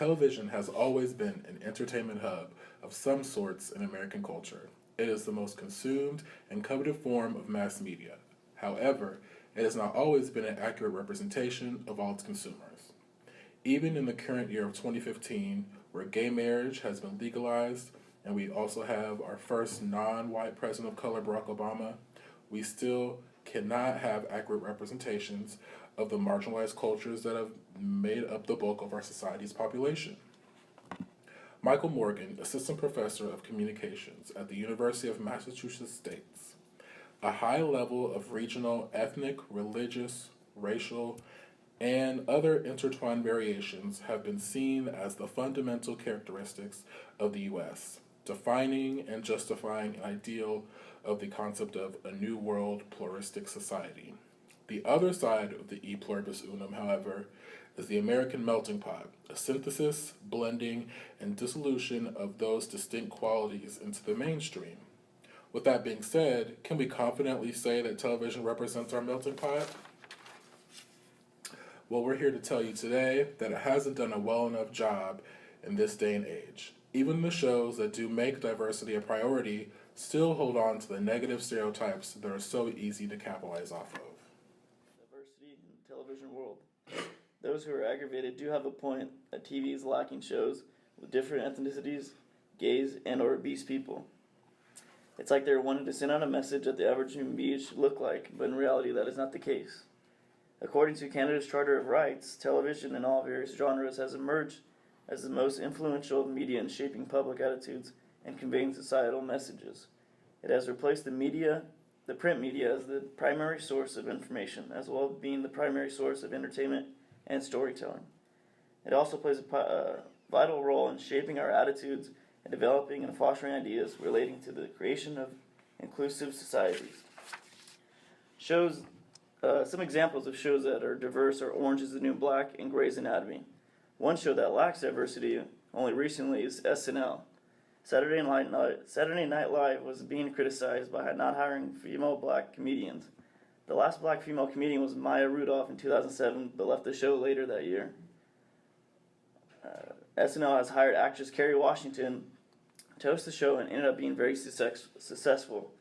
Television has always been an entertainment hub of some sorts in American culture. It is the most consumed and coveted form of mass media. However, it has not always been an accurate representation of all its consumers. Even in the current year of 2015, where gay marriage has been legalized and we also have our first non white president of color, Barack Obama, we still cannot have accurate representations of the marginalized cultures that have made up the bulk of our society's population. Michael Morgan, assistant professor of communications at the University of Massachusetts, states a high level of regional, ethnic, religious, racial, and other intertwined variations have been seen as the fundamental characteristics of the U.S., defining and justifying an ideal of the concept of a New World pluralistic society. The other side of the E pluribus unum, however, is the American melting pot, a synthesis, blending, and dissolution of those distinct qualities into the mainstream. With that being said, can we confidently say that television represents our melting pot? Well, we're here to tell you today that it hasn't done a well enough job in this day and age. Even the shows that do make diversity a priority still hold on to the negative stereotypes that are so easy to capitalize off of. Diversity in the television world. Those who are aggravated do have a point that TV is lacking shows with different ethnicities, gays, and or obese people. It's like they're wanting to send out a message that the average human being should look like, but in reality that is not the case. According to Canada's Charter of Rights, television in all various genres has emerged as the most influential media in shaping public attitudes and conveying societal messages. It has replaced the print media, as the primary source of information, as well as being the primary source of entertainment and storytelling. It also plays a vital role in shaping our attitudes and developing and fostering ideas relating to the creation of inclusive societies. Some examples of shows that are diverse are Orange is the New Black and Grey's Anatomy. One show that lacks diversity only recently is SNL. Saturday Night Live was being criticized by not hiring female black comedians. The last black female comedian was Maya Rudolph in 2007, but left the show later that year. SNL has hired actress Kerry Washington to host the show and ended up being very successful.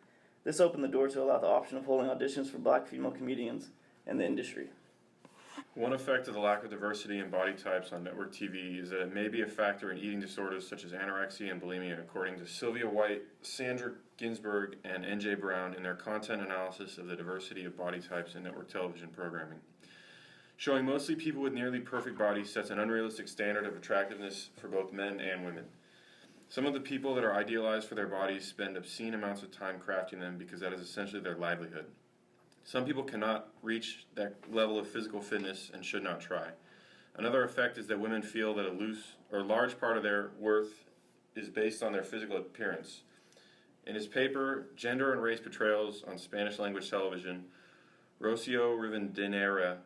This opened the door to allow the option of holding auditions for black female comedians in the industry. One effect of the lack of diversity in body types on network TV is that it may be a factor in eating disorders such as anorexia and bulimia, according to Sylvia White, Sandra Ginsburg, and N.J. Brown in their content analysis of the diversity of body types in network television programming. Showing mostly people with nearly perfect bodies sets an unrealistic standard of attractiveness for both men and women. Some of the people that are idealized for their bodies spend obscene amounts of time crafting them because that is essentially their livelihood. Some people cannot reach that level of physical fitness and should not try. Another effect is that women feel that a loose or large part of their worth is based on their physical appearance. In his paper, Gender and Race Portrayals on Spanish Language Television, Rocio Rivadeneira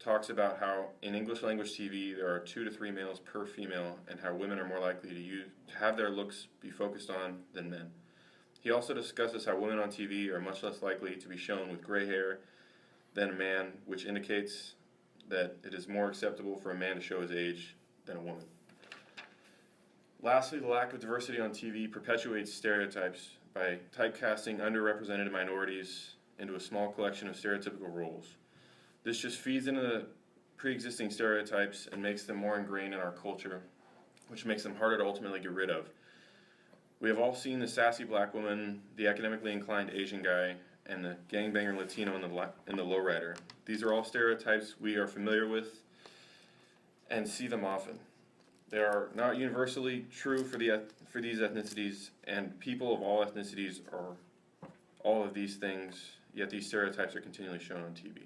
talks about how in English language TV there are 2 to 3 males per female and how women are more likely to have their looks be focused on than men. He also discusses how women on TV are much less likely to be shown with gray hair than a man, which indicates that it is more acceptable for a man to show his age than a woman. Lastly, the lack of diversity on TV perpetuates stereotypes by typecasting underrepresented minorities into a small collection of stereotypical roles. This just feeds into the pre-existing stereotypes and makes them more ingrained in our culture, which makes them harder to ultimately get rid of. We have all seen the sassy black woman, the academically inclined Asian guy, and the gangbanger Latino in the lowrider. These are all stereotypes we are familiar with and see them often. They are not universally true for these ethnicities, and people of all ethnicities are all of these things, yet these stereotypes are continually shown on TV.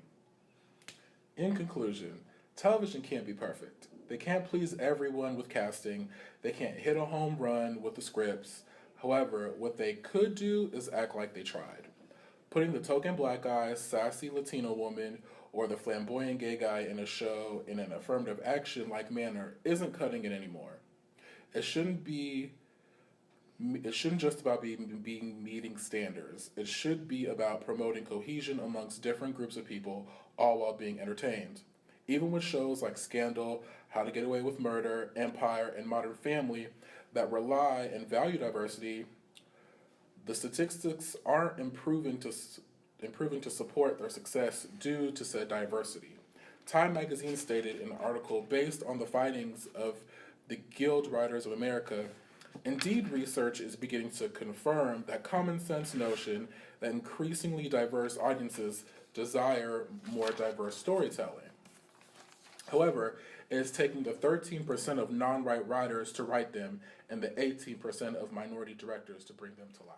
In conclusion, television can't be perfect. They can't please everyone with casting. They can't hit a home run with the scripts. However, what they could do is act like they tried. Putting the token black guy, sassy Latino woman, or the flamboyant gay guy in a show in an affirmative action-like manner isn't cutting it anymore. It shouldn't just about being meeting standards. It should be about promoting cohesion amongst different groups of people, all while being entertained. Even with shows like Scandal, How to Get Away with Murder, Empire, and Modern Family that rely and value diversity, the statistics aren't improving to support their success due to said diversity. Time magazine stated in an article based on the findings of the Guild Writers of America, Indeed research is beginning to confirm that common sense notion that increasingly diverse audiences desire more diverse storytelling. However, it is taking the 13% of non-white writers to write them and the 18% of minority directors to bring them to life.